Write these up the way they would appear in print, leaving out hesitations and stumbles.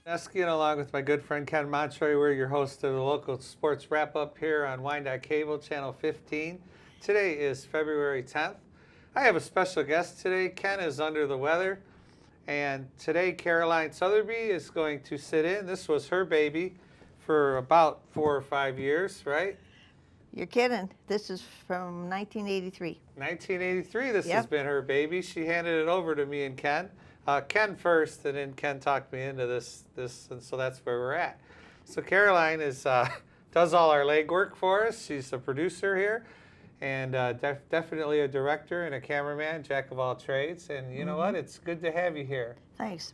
Janeski, and along with my good friend Ken Montroy, we're your host of the local sports wrap-up here on Wyandotte Cable, Channel 15. Today is February 10th. I have a special guest today. Ken is under the weather, and today Caroline Sutherby is going to sit in. This was her baby for about 4 or 5 years, right? You're kidding. This is from 1983. 1983, this Yep. has been her baby. She handed it over to me and Ken. Ken first, and then Ken talked me into this, and so that's where we're at. So Caroline does all our legwork for us. She's a producer here, and definitely a director and a cameraman, jack of all trades. And you know what? It's good to have you here. Thanks.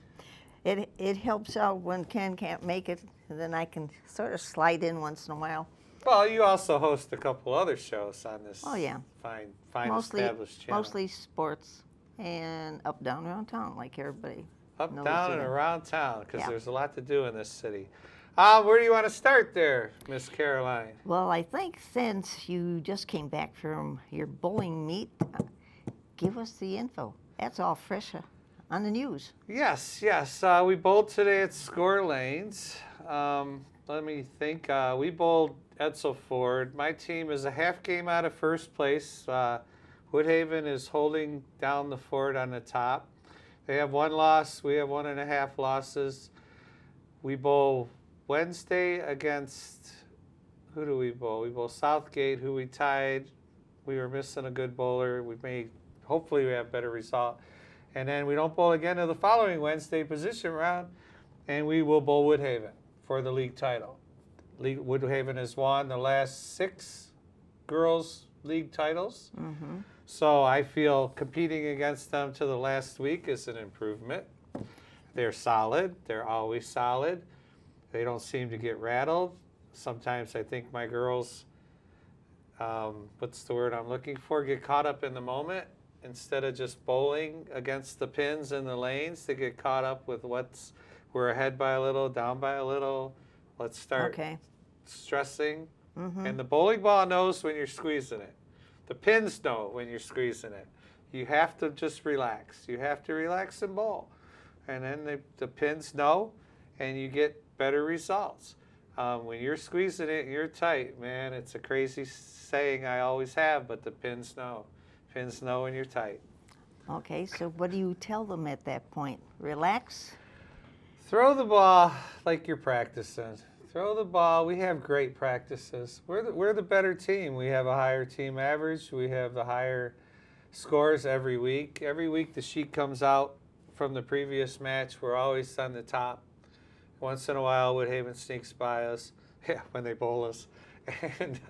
It helps out when Ken can't make it, and then I can sort of slide in once in a while. Well, you also host a couple other shows on this Oh, yeah. fine Mostly, established channel. mostly sports and up, down, around town, like everybody Up, knows down, it. and around town, because Yeah. there's a lot to do in this city. Where do you want to start there, Miss Caroline? Well, I think since you just came back from your bowling meet, give us the info. That's all fresh on the news. Yes. We bowled today at Score Lanes. Let me think. We bowled Edsel Ford. My team is a half game out of first place. Woodhaven is holding down the fort on the top. They have 1 loss. We have 1.5 losses. We bowl Wednesday against, who do we bowl? We bowl Southgate, who we tied. We were missing a good bowler. Hopefully we have a better result. And then we don't bowl again until the following Wednesday position round, and we will bowl Woodhaven for the league title. Woodhaven has won the last 6 girls' league titles. Mm-hmm. So I feel competing against them to the last week is an improvement. They're solid. They're always solid. They don't seem to get rattled. Sometimes I think my girls, what's the word I'm looking for, get caught up in the moment. Instead of just bowling against the pins and the lanes, they get caught up with we're ahead by a little, down by a little. Let's start stressing. Mm-hmm. And the bowling ball knows when you're squeezing it. The pins know when you're squeezing it. You have to just relax. You have to relax and bowl. And then the pins know, and you get better results. When you're squeezing it and you're tight, man, it's a crazy saying I always have, but the pins know. Pins know when you're tight. Okay, so what do you tell them at that point? Relax? Throw the ball like you're practicing. Throw the ball. We have great practices. We're the better team. We have a higher team average. We have the higher scores every week. Every week the sheet comes out from the previous match. We're always on the top. Once in a while, Woodhaven sneaks by us. Yeah, when they bowl us. And,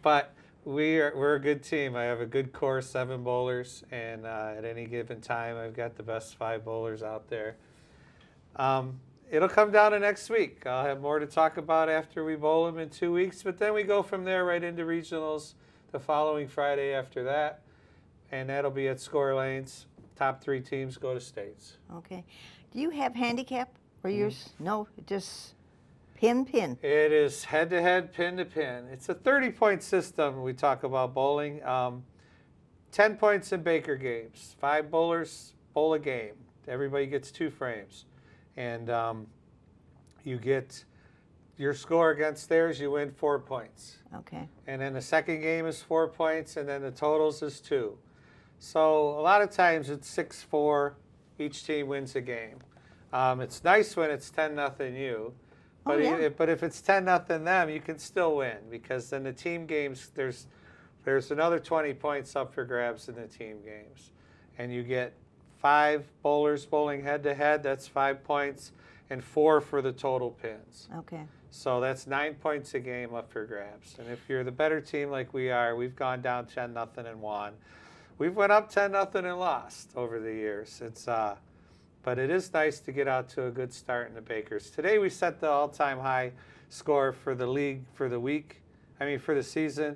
but we're a good team. I have a good core, 7 bowlers, and at any given time, I've got the best 5 bowlers out there. It'll come down to next week. I'll have more to talk about after we bowl them in 2 weeks, but then we go from there right into regionals the following Friday after that, and that'll be at Score Lanes. Top 3 teams go to states. Okay. Do you have handicap or yours? No, just pin. It is head-to-head, pin-to-pin. It's a 30-point system we talk about bowling. 10 points in Baker games. 5 bowlers bowl a game. Everybody gets 2 frames. And you get your score against theirs, you win 4 points. Okay. And then the second game is 4 points, and then the totals is 2. So a lot of times it's 6-4. Each team wins a game. It's nice when it's 10-0 you. But, but if it's 10-0 them, you can still win, because in the team games, there's another 20 points up for grabs in the team games. And you get 5 bowlers bowling head-to-head, that's 5 points, and 4 for the total pins. Okay. So that's 9 points a game up for grabs. And if you're the better team like we are, we've gone down 10-0 and won. We've went up 10-0 and lost over the years. But it is nice to get out to a good start in the Bakers. Today we set the all-time high score for the league for the week. For the season.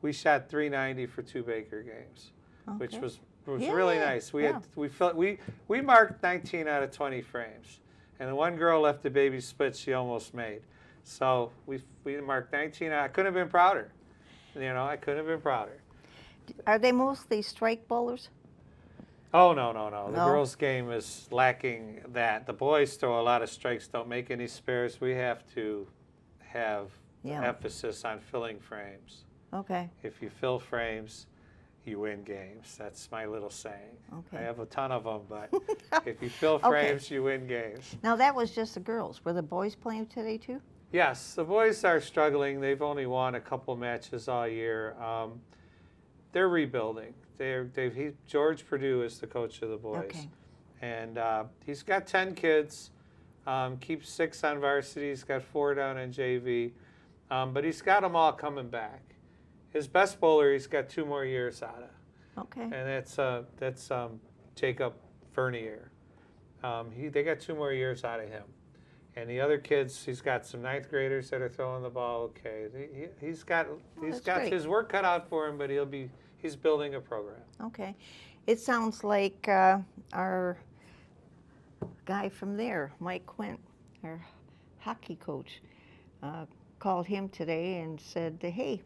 We shot 390 for 2 Baker games, which was really nice. We marked 19 out of 20 frames, and the one girl left the baby split she almost made. So we marked 19. I couldn't have been prouder. I couldn't have been prouder. Are they mostly strike bowlers? Oh, no, no, no. The No? girls' game is lacking that. The boys throw a lot of strikes, don't make any spares. We have to have Yeah. emphasis on filling frames. Okay. If you fill frames, you win games. That's my little saying. Okay. I have a ton of them, but if you fill Okay. frames, you win games. Now that was just the girls. Were the boys playing today too? Yes, the boys are struggling. They've only won a couple matches all year. They're rebuilding. George Perdue is the coach of the boys. Okay. And he's got 10 kids, keeps 6 on varsity. He's got 4 down in JV. But he's got them all coming back. His best bowler, he's got 2 more years out of. Okay. And that's Jacob Fernier. They got 2 more years out of him. And the other kids, he's got some 9th graders that are throwing the ball okay. He's got great. his work cut out for him, but he's building a program. Okay. It sounds like our guy from there, Mike Quint, our hockey coach, called him today and said, hey,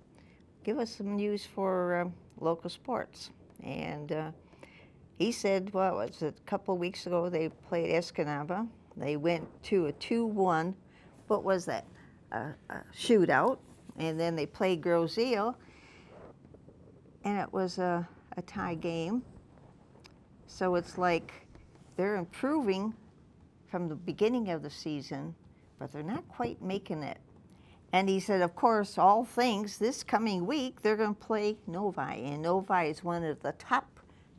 give us some news for local sports. And he said, well, it was a couple weeks ago they played Escanaba. They went to a 2-1, what was that, a shootout, and then they played Grosseille, and it was a tie game. So it's like they're improving from the beginning of the season, but they're not quite making it. And he said, of course, all things, this coming week, they're going to play Novi, and Novi is one of the top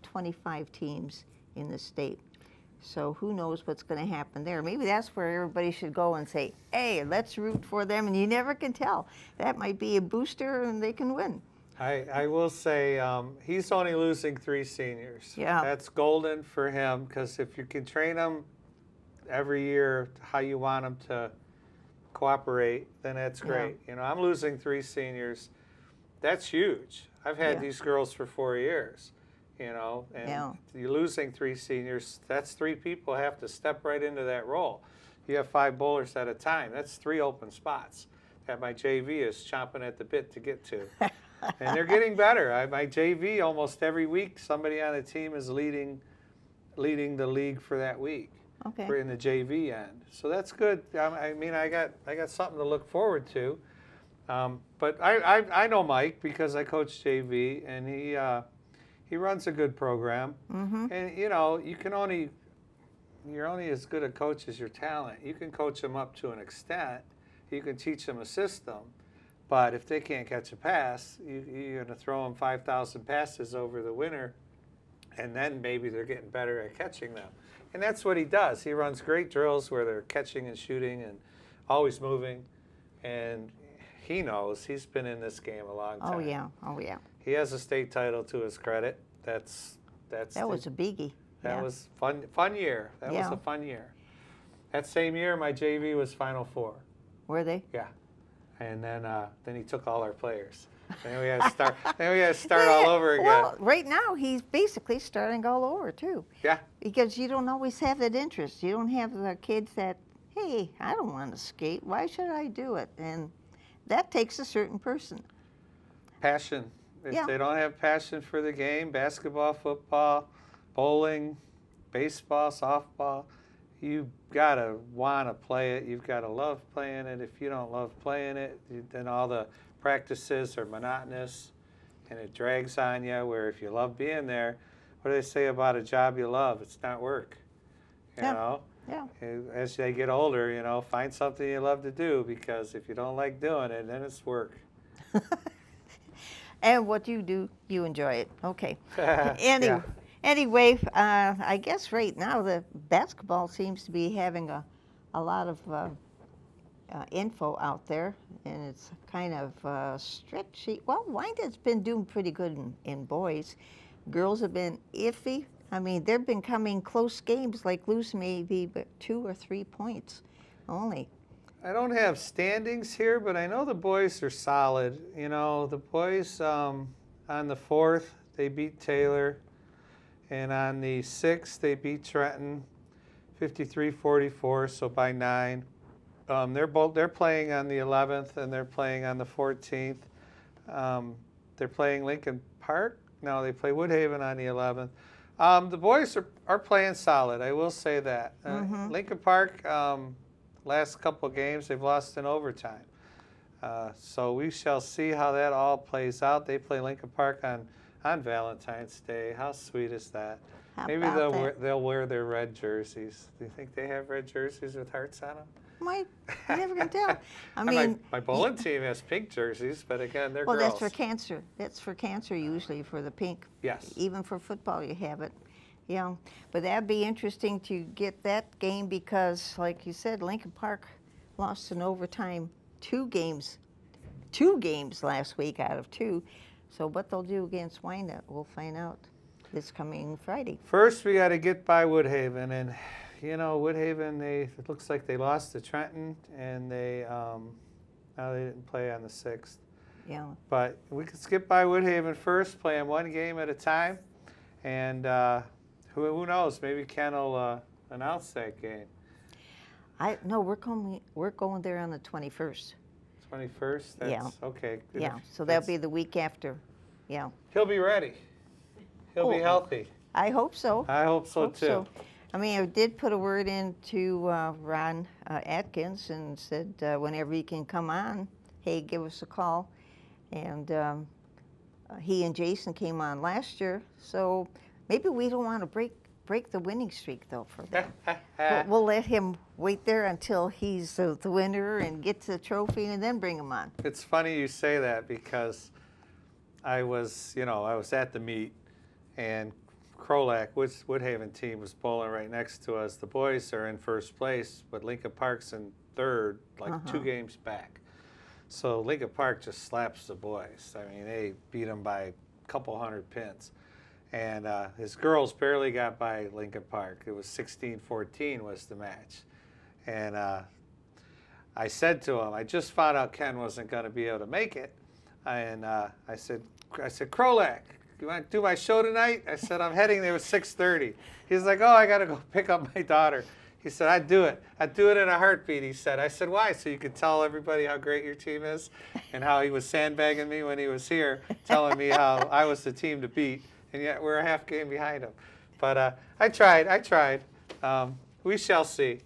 25 teams in the state. So who knows what's going to happen there. Maybe that's where everybody should go and say, hey, let's root for them, and you never can tell. That might be a booster, and they can win. I will say he's only losing 3 seniors. Yeah. That's golden for him, because if you can train them every year how you want them to cooperate, then that's great. Yeah. You know, I'm losing 3 seniors. That's huge. I've had these girls for 4 years. You know, and you're losing 3 seniors. That's 3 people have to step right into that role. You have 5 bowlers at a time. That's 3 open spots that my JV is chomping at the bit to get to. And they're getting better. My JV, almost every week, somebody on the team is leading the league for that week. Okay. For in the JV end. So that's good. I mean, I got something to look forward to. But I know Mike because I coach JV, and he runs a good program. Mm-hmm. And you know, you're only as good a coach as your talent. You can coach them up to an extent. You can teach them a system. But if they can't catch a pass, you're going to throw them 5,000 passes over the winter, and then maybe they're getting better at catching them. And that's what he does. He runs great drills where they're catching and shooting and always moving. And he knows. He's been in this game a long time. Oh, yeah. Oh, yeah. He has a state title to his credit. That was a biggie. That was fun year. That was a fun year. That same year, my JV was Final Four. Were they? Yeah. And then he took all our players. Then we had to start all over again. Well, right now he's basically starting all over too. Yeah. Because you don't always have that interest. You don't have the kids that, hey, I don't want to skate. Why should I do it? And that takes a certain person. Passion. If they don't have passion for the game, basketball, football, bowling, baseball, softball, you've got to want to play it. You've got to love playing it. If you don't love playing it, then all the practices are monotonous and it drags on you, where if you love being there, what do they say about a job you love? It's not work. You know? Yeah. As they get older, you know, find something you love to do, because if you don't like doing it, then it's work. And what you do, you enjoy it. Okay. Yeah. Anyway, I guess right now the basketball seems to be having a lot of info out there, and it's kind of stretchy. Well, Wyandott's been doing pretty good in boys. Girls have been iffy. I mean, they've been coming close games, like losing maybe 2 or 3 points only. I don't have standings here, but I know the boys are solid. You know, the boys on the 4th, they beat Taylor. And on the 6th, they beat Trenton 53-44, so by 9. They're playing on the 11th, and they're playing on the 14th. They're playing Lincoln Park. No, they play Woodhaven on the 11th. The boys are playing solid. I will say that. Lincoln Park, last couple of games, they've lost in overtime. So we shall see how that all plays out. They play Lincoln Park on Valentine's Day. How sweet is that? How Maybe about they'll wear their red jerseys. Do you think they have red jerseys with hearts on them? You never can tell. I mean, my bowling team has pink jerseys, but again, they're well, girls. that's for cancer. That's for cancer usually, for the pink. Yes. Even for football, you have it. Yeah, but that'd be interesting to get that game because, like you said, Lincoln Park lost in overtime 2 games last week out of 2. So what they'll do against Wyandotte, we'll find out this coming Friday. First, we got to get by Woodhaven, and you know, Woodhaven, it looks like they lost to Trenton, and they didn't play on the 6th. Yeah. But we could skip by Woodhaven first, play them 1 game at a time, and who knows? Maybe Ken will announce that game. No, we're going there on the 21st. 21st. That's, yeah. Okay. Yeah. So that'll be the week after. Yeah. He'll be ready. He'll be healthy. I hope so. I hope so too. So. I mean, I did put a word into Ron Atkins and said whenever he can come on, hey, give us a call. And he and Jason came on last year, so maybe we don't want to break the winning streak though for them. We'll let him wait there until he's the winner and gets the trophy, and then bring him on. It's funny you say that because I was at the meet, and Crolac, Woodhaven team, was bowling right next to us. The boys are in first place, but Lincoln Park's in third, like 2 games back. So Lincoln Park just slaps the boys. I mean, they beat them by a couple hundred pins. And his girls barely got by Lincoln Park. It was 16-14 was the match. And I said to him, I just found out Ken wasn't going to be able to make it. And I said, Crolac, you want to do my show tonight? I said, I'm heading there at 6:30. He's like, oh, I got to go pick up my daughter. He said, I'd do it. I'd do it in a heartbeat, he said. I said, why? So you could tell everybody how great your team is and how he was sandbagging me when he was here, telling me how I was the team to beat, and yet we're a half game behind him. But I tried. We shall see.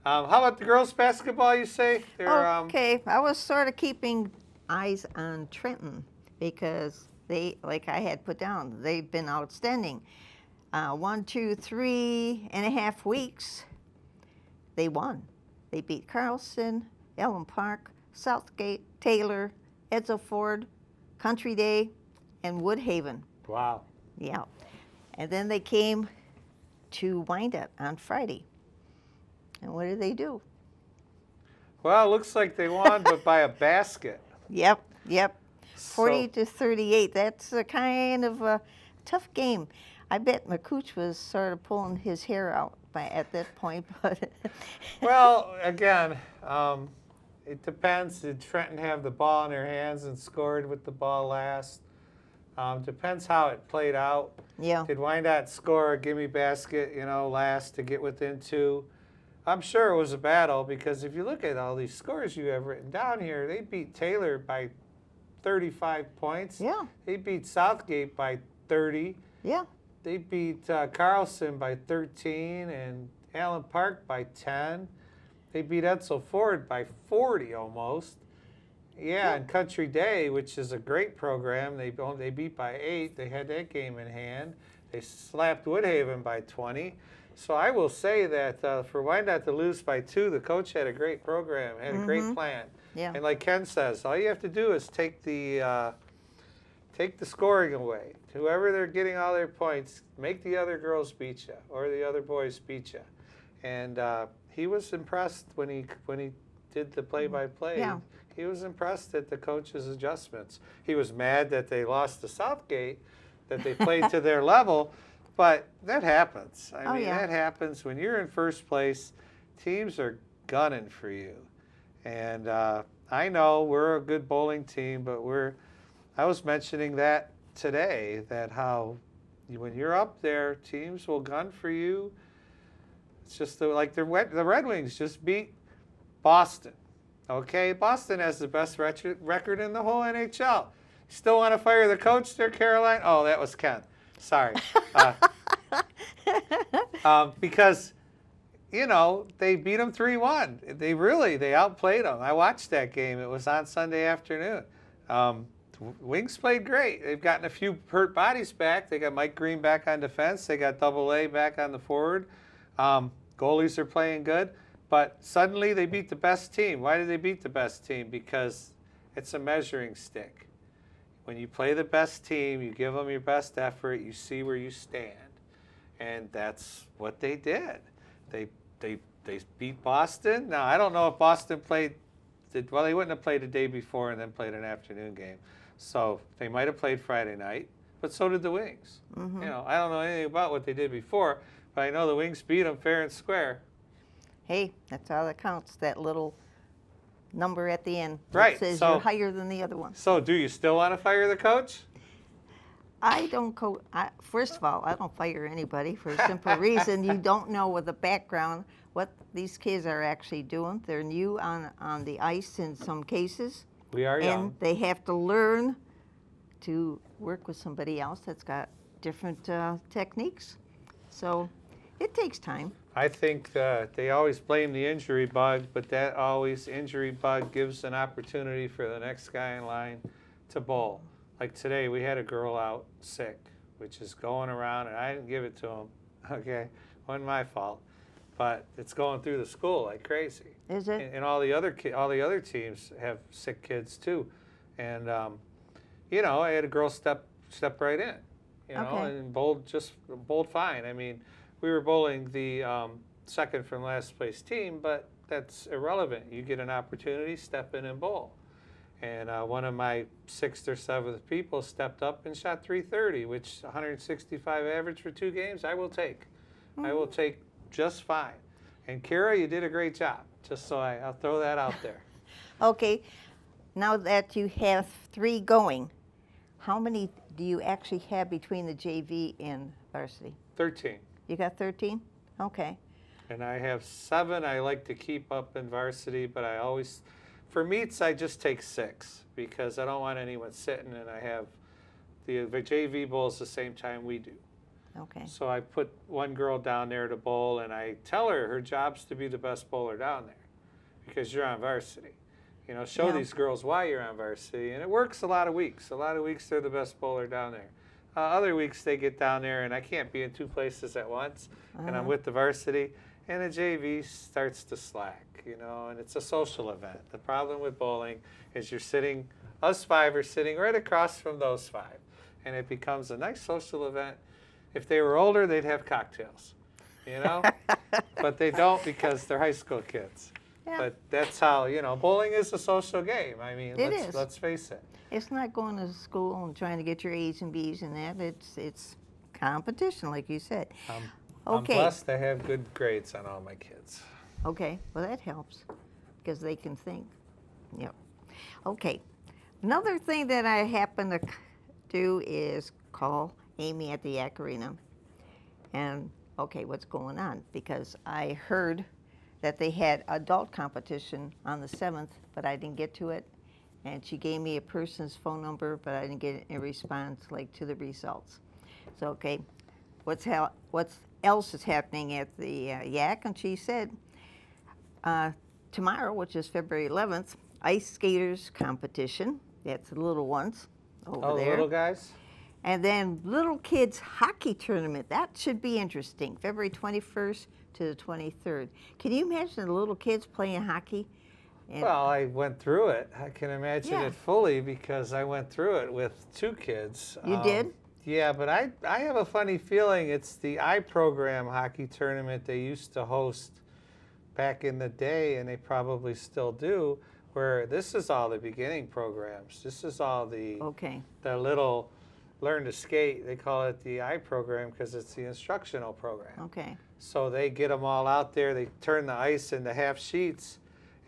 How about the girls' basketball, you say? Okay, I was sort of keeping eyes on Trenton because they, like I had put down, they've been outstanding. 1, 2, 3.5 weeks, they won. They beat Carlson, Ellen Park, Southgate, Taylor, Edsel Ford, Country Day, and Woodhaven. Wow. Yeah. And then they came to Wyandotte on Friday. And what did they do? Well, it looks like they won, but by a basket. Yep. 40 So, to 38. That's a kind of a tough game. I bet McCooch was sort of pulling his hair out at that point. But well, again, it depends. Did Trenton have the ball in their hands and scored with the ball last? Depends how it played out. Yeah. Did Wyandotte score a gimme basket, last to get within 2? I'm sure it was a battle because if you look at all these scores you have written down here, they beat Taylor by 35 points. Yeah. They beat Southgate by 30. Yeah. They beat Carlson by 13 and Allen Park by 10. They beat Edsel Ford by 40 almost. Yeah, and Country Day, which is a great program, they beat by 8. They had that game in hand. They slapped Woodhaven by 20. So I will say that for Wyandotte to lose by 2, the coach had a great program, had a great plan. Yeah. And like Ken says, all you have to do is take the scoring away. Whoever they're getting all their points, make the other girls beat you or the other boys beat you. And he was impressed when he did the play-by-play. Yeah. He was impressed at the coach's adjustments. He was mad that they lost to Southgate, that they played to their level, but that happens. I mean, that happens when you're in first place. Teams are gunning for you. And I know we're a good bowling team, but I was mentioning that today, that how when you're up there, teams will gun for you. It's just like the Red Wings just beat Boston. Okay, Boston has the best record in the whole NHL. Still want to fire the coach there, Caroline? Oh, that was Ken. Sorry. Because, you know, they beat them 3-1. They outplayed them. I watched that game. It was on Sunday afternoon. Wings played great. They've gotten a few hurt bodies back. They got Mike Green back on defense. They got Double A back on the forward. Goalies are playing good. But suddenly they beat the best team. Why did they beat the best team? Because it's a measuring stick. When you play the best team, you give them your best effort, you see where you stand. And that's what they did. They beat Boston. Now, I don't know if Boston played, well, they wouldn't have played the day before and then played an afternoon game. So they might have played Friday night, but so did the Wings. Mm-hmm. You know, I don't know anything about what they did before, but I know the Wings beat them fair and square. Hey, that's all that counts, that little number at the end that Right, says so- you're higher than the other one. So do you still want to fire the coach? I don't first of all, I don't fire anybody for a simple reason. You don't know with the background what these kids are actually doing. They're new on the ice in some cases. We are young. And they have to learn to work with somebody else that's got different techniques. So it takes time. I think they always blame the injury bug, but that injury bug gives an opportunity for the next guy in line to bowl. Like today, we had a girl out sick, which is going around, and I didn't give it to him. Okay, wasn't my fault, but it's going through the school like crazy. Is it? And all the other teams have sick kids too, and you know, I had a girl step right in, you know, Okay. and bowled fine. I mean, we were bowling the second from last place team, but that's irrelevant. You get an opportunity, step in and bowl. And one of my 6th or 7th people stepped up and shot .330, which 165 average for 2 games, I will take. I will take just fine. And Kara, you did a great job. Just so I'll throw that out there. Okay, now that you have 3 going, how many do you actually have between the JV and varsity? 13. You got 13? Okay. And I have 7 I like to keep up in varsity, but I always, for meets, I just take 6 because I don't want anyone sitting, and I have the JV bowls the same time we do. Okay. So I put one girl down there to bowl, and I tell her job's to be the best bowler down there because you're on varsity. You know, show Yeah. these girls why you're on varsity, and it works a lot of weeks. A lot of weeks they're the best bowler down there. Other weeks they get down there, and I can't be in 2 places at once, and I'm with the varsity, and the JV starts to slack, you know, and it's a social event. The problem with bowling is us 5 are sitting right across from those 5, and it becomes a nice social event. If they were older, they'd have cocktails, you know, but they don't because they're high school kids. Yeah. But that's how, you know, bowling is a social game. I mean, It is. let's face it. It's not going to school and trying to get your A's and B's and that. It's competition, like you said. I'm Okay. blessed to have good grades on all my kids. Okay, well that helps because they can think. Yep. Okay. Another thing that I happen to do is call Amy at the Yak Arena and, okay, what's going on? Because I heard that they had adult competition on the 7th, but I didn't get to it. And she gave me a person's phone number, but I didn't get a response like to the results. So, okay, what's else is happening at the Yak? And she said tomorrow, which is February 11th, ice skaters competition. That's the little ones over there. The little guys? And then little kids hockey tournament. That should be interesting. February 21st to the 23rd. Can you imagine the little kids playing hockey? And Well, I went through it. I can imagine Yeah. it fully because I went through it with 2 kids. You did? Yeah, but I have a funny feeling it's the I-Program hockey tournament they used to host back in the day, and they probably still do, where this is all the beginning programs. This is all the Okay. little learn to skate. They call it the I-Program because it's the instructional program. Okay. So they get them all out there. They turn the ice into half sheets,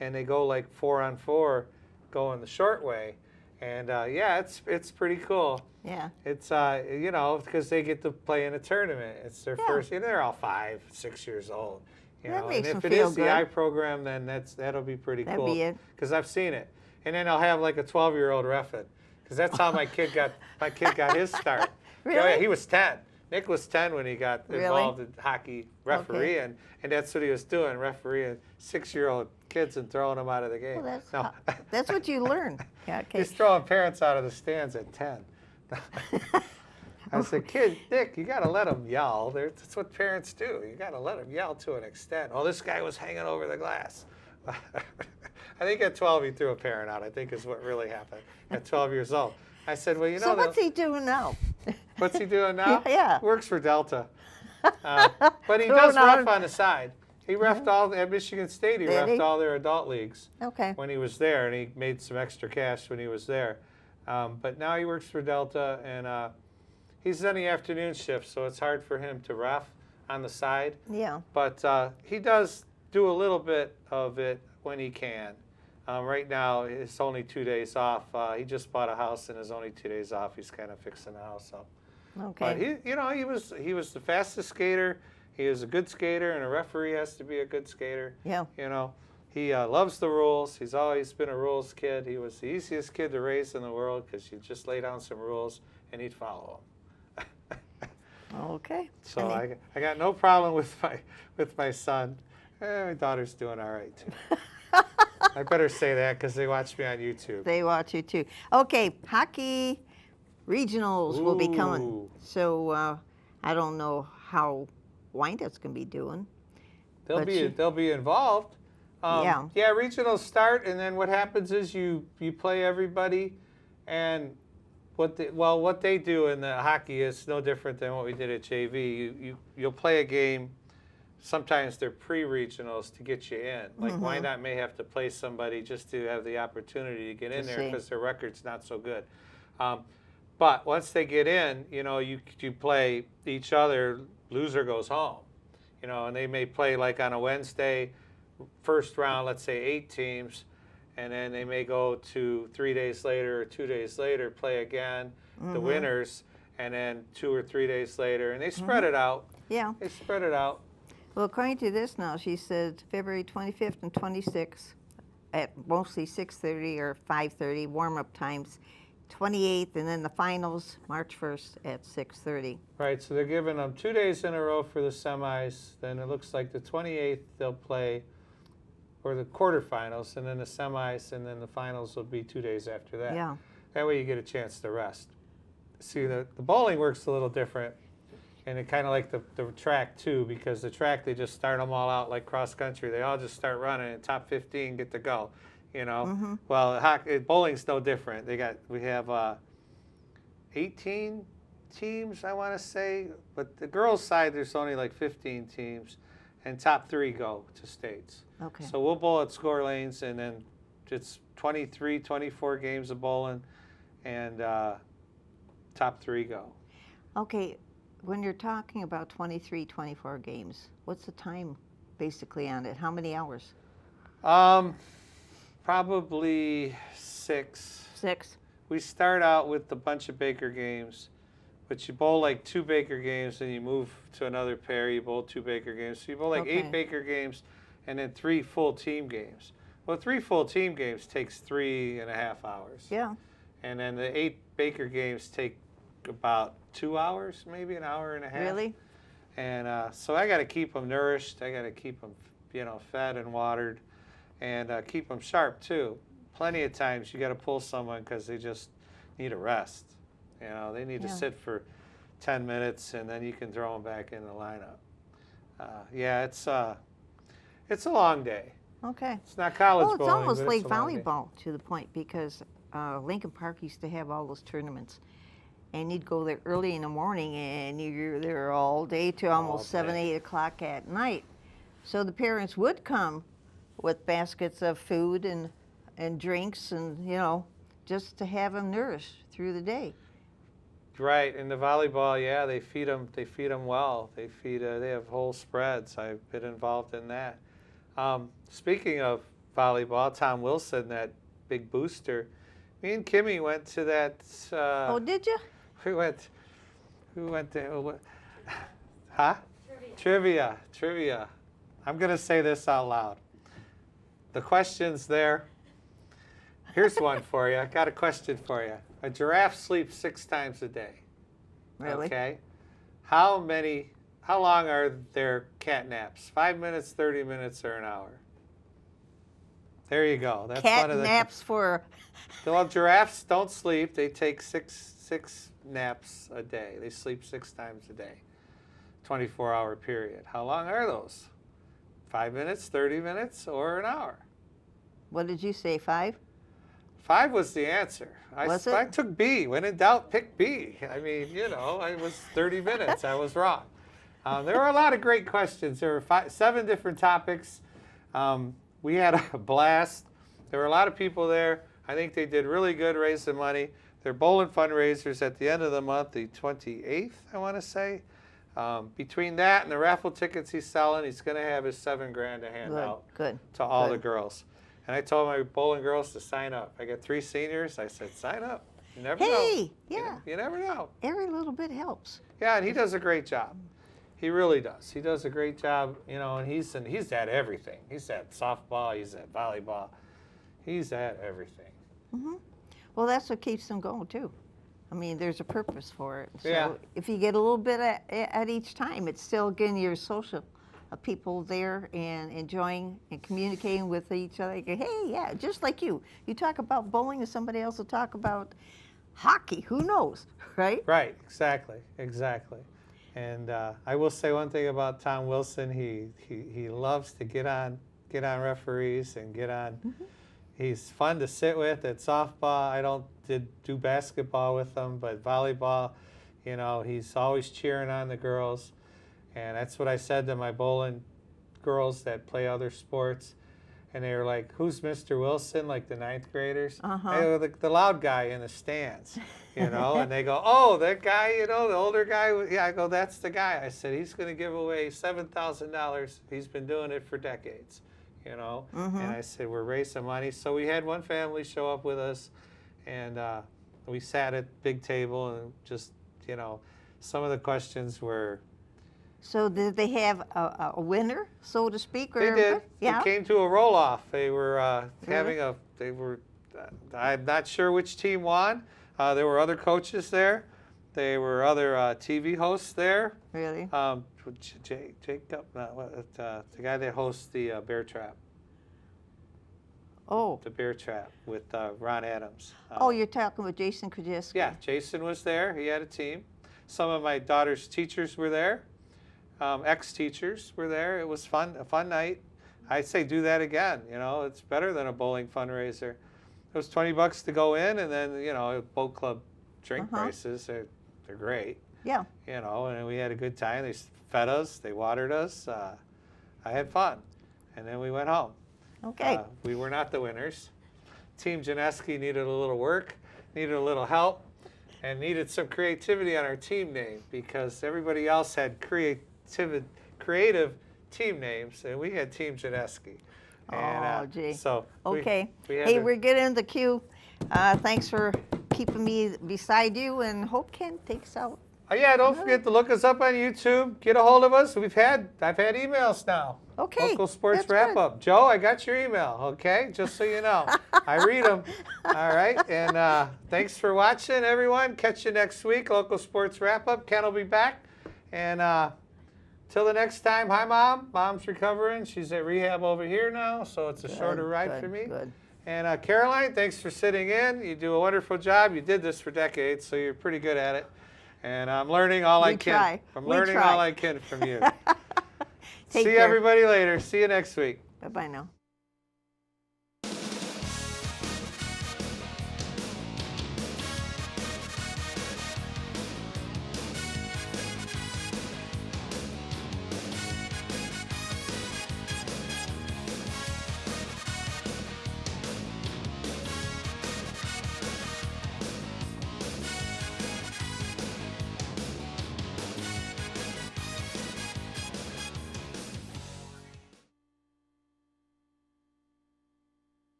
and they go like 4-on-4, going the short way. And yeah, it's pretty cool. Yeah. It's you know, because they get to play in a tournament. It's their Yeah. first. You know, they're all 5, 6 years old. You That know, makes and them if it feel is the good. I-Program, then that'll be pretty That'd cool. be it. Because I've seen it, and then I'll have like a 12-year-old reffing. Because that's how my kid got his start. Really? Oh, yeah, he was 10. Nick was 10 when he got involved in hockey refereeing, and that's what he was doing, refereeing 6-year-old kids and throwing them out of the game. Well, that's what you learn. Yeah, okay. He's throwing parents out of the stands at 10. I said, Nick, you got to let them yell. That's what parents do. You got to let them yell to an extent. Oh, this guy was hanging over the glass. I think at 12 he threw a parent out, I think is what really happened at 12 years old. I said, well, So what's he doing now? What's he doing now? Yeah. Works for Delta. But he does ref on the side. He refed all, at Michigan State, he refed all their adult leagues when he was there, and he made some extra cash when he was there. But now he works for Delta, and he's on the afternoon shift, so it's hard for him to ref on the side. Yeah. But he does do a little bit of it when he can. Right now, it's only 2 days off. He just bought a house, and there's only 2 days off. He's kind of fixing the house up. Okay. But he was the fastest skater. He is a good skater, and a referee has to be a good skater. Yeah. You know, he loves the rules. He's always been a rules kid. He was the easiest kid to raise in the world because you just lay down some rules, and he'd follow them. Okay. So I got no problem with my son. My daughter's doing all right too. I better say that because they watch me on YouTube. They watch you too. Okay, hockey regionals will be coming. So I don't know how Wyandottes can be doing. They'll be involved. Yeah, regionals start, and then what happens is you play everybody, and what they do in the hockey is no different than what we did at JV. You'll play a game. Sometimes they're pre-regionals to get you in. Like Wyandotte may have to play somebody just to have the opportunity to get in there because their record's not so good. But once they get in, you play each other. Loser goes home. And they may play like on a Wednesday, first round, let's say 8 teams, and then they may go to 3 days later or 2 days later, play again, the winners, and then 2 or 3 days later, and they spread it out. Yeah. They spread it out. Well, according to this now, she said February 25th and 26th at mostly 6:30 or 5:30 warm-up times, 28th, and then the finals March 1st at 6:30. Right, so they're giving them 2 days in a row for the semis. Then it looks like the 28th they'll play, or the quarterfinals, and then the semis, and then the finals will be 2 days after that. Yeah. That way you get a chance to rest. See, the bowling works a little different. And it kind of like the track too, because the track they just start them all out like cross country. They all just start running, and top 15 get to go. Well, bowling's no different. We have 18 teams, I want to say, but the girls' side there's only like 15 teams, and top 3 go to states. Okay. So we'll bowl at score lanes, and then it's 23, 24 games of bowling, and top 3 go. Okay. When you're talking about 23, 24 games, what's the time basically on it? How many hours? Probably 6. 6. We start out with a bunch of Baker games, but you bowl like 2 Baker games, and you move to another pair, you bowl 2 Baker games. So you bowl like 8 Baker games, and then 3 full team games. Well, 3 full team games takes 3.5 hours. Yeah. And then the 8 Baker games take about 2 hours, maybe an hour and a half. Really? And so I got to keep them nourished. I got to keep them, fed and watered, and keep them sharp too. Plenty of times you got to pull someone because they just need a rest. They need to sit for 10 minutes, and then you can throw them back in the lineup. It's a long day. Okay. It's not college bowling. Well, it's almost but like it's a long day. volleyball to the point, because Lincoln Park used to have all those tournaments. And you'd go there early in the morning, and you're there all day to almost 7, 8 o'clock at night. So the parents would come with baskets of food and drinks, and just to have them nourished through the day. Right, in the volleyball, they feed them. They feed them well. They have whole spreads. I've been involved in that. Speaking of volleyball, Tom Wilson, that big booster. Me and Kimmy went to that. Oh, did you? We went to, huh? Trivia. I'm going to say this out loud. The question's there. Here's one for you. I got a question for you. A giraffe sleeps 6 times a day. Really? Okay. How long are their cat naps? 5 minutes, 30 minutes, or an hour? There you go. That's Cat one of the naps for. Well, giraffes don't sleep. They take six naps a day. They sleep 6 times a day, 24-hour period. How long are those? 5 minutes, 30 minutes, or an hour? What did you say? 5? 5 was the answer. Was it? I took B. When in doubt, pick B. I mean, I was 30 minutes. I was wrong. There were a lot of great questions. There were 7 different topics. We had a blast. There were a lot of people there. I think they did really good raising money. Their bowling fundraisers at the end of the month, the 28th, I want to say. Between that and the raffle tickets he's selling, he's going to have his $7,000 to hand out to all the girls. And I told my bowling girls to sign up. I got 3 seniors. I said, sign up. You never know. Hey, yeah. You never know. Every little bit helps. Yeah, and he does a great job. He really does. He does a great job, and he's at everything. He's at softball. He's at volleyball. He's at everything. Mm-hmm. Well, that's what keeps them going, too. I mean, there's a purpose for it. So Yeah. if you get a little bit at each time, it's still getting your social people there and enjoying and communicating with each other. Hey, yeah, just like you. You talk about bowling and somebody else will talk about hockey. Who knows, right? Right, exactly. And I will say one thing about Tom Wilson. He loves to get on referees and get on. Mm-hmm. He's fun to sit with at softball. I don't do basketball with him, but volleyball, he's always cheering on the girls. And that's what I said to my bowling girls that play other sports. And they were like, who's Mr. Wilson, like the 9th graders? Uh-huh. I go, the loud guy in the stands, And they go, oh, that guy, the older guy. Yeah, I go, that's the guy. I said, he's going to give away $7,000. He's been doing it for decades, Mm-hmm. And I said, we're raising money. So we had one family show up with us, and we sat at big table, and just, some of the questions were. So did they have a winner, so to speak? Or They did. Yeah. It came to a roll-off. They were Really? I'm not sure which team won. There were other coaches there. There were other TV hosts there. Really? Jacob, the guy that hosts the Bear Trap. Oh. The Bear Trap with Ron Adams. You're talking with Jason Krajewski. Yeah, Jason was there. He had a team. Some of my daughter's teachers were there. Ex-teachers were there. It was fun, a fun night. I'd say do that again. It's better than a bowling fundraiser. It was $20 to go in, and then boat club drink prices. They're great. Yeah. And we had a good time. They fed us. They watered us. I had fun, and then we went home. Okay. We were not the winners. Team Janeski needed a little work, needed a little help, and needed some creativity on our team name because everybody else had creative team names, and we had Team Janeski. And, gee. So okay. we We're getting in the queue. Thanks for keeping me beside you, and hope Ken takes out. Oh, yeah, don't forget to look us up on YouTube. Get a hold of us. I've had emails now. Okay. Local Sports that's Wrap good. Up. Joe, I got your email, okay? Just so you know. I read them. All right. And thanks for watching, everyone. Catch you next week. Local Sports Wrap Up. Ken will be back. And till the next time, hi, Mom. Mom's recovering. She's at rehab over here now, so it's a shorter ride for me. Good. And Caroline, thanks for sitting in. You do a wonderful job. You did this for decades, so you're pretty good at it. And I'm learning all I can. Try. I'm We learning try. all I can from you. Take See care. everybody later. See you next week. Bye-bye now.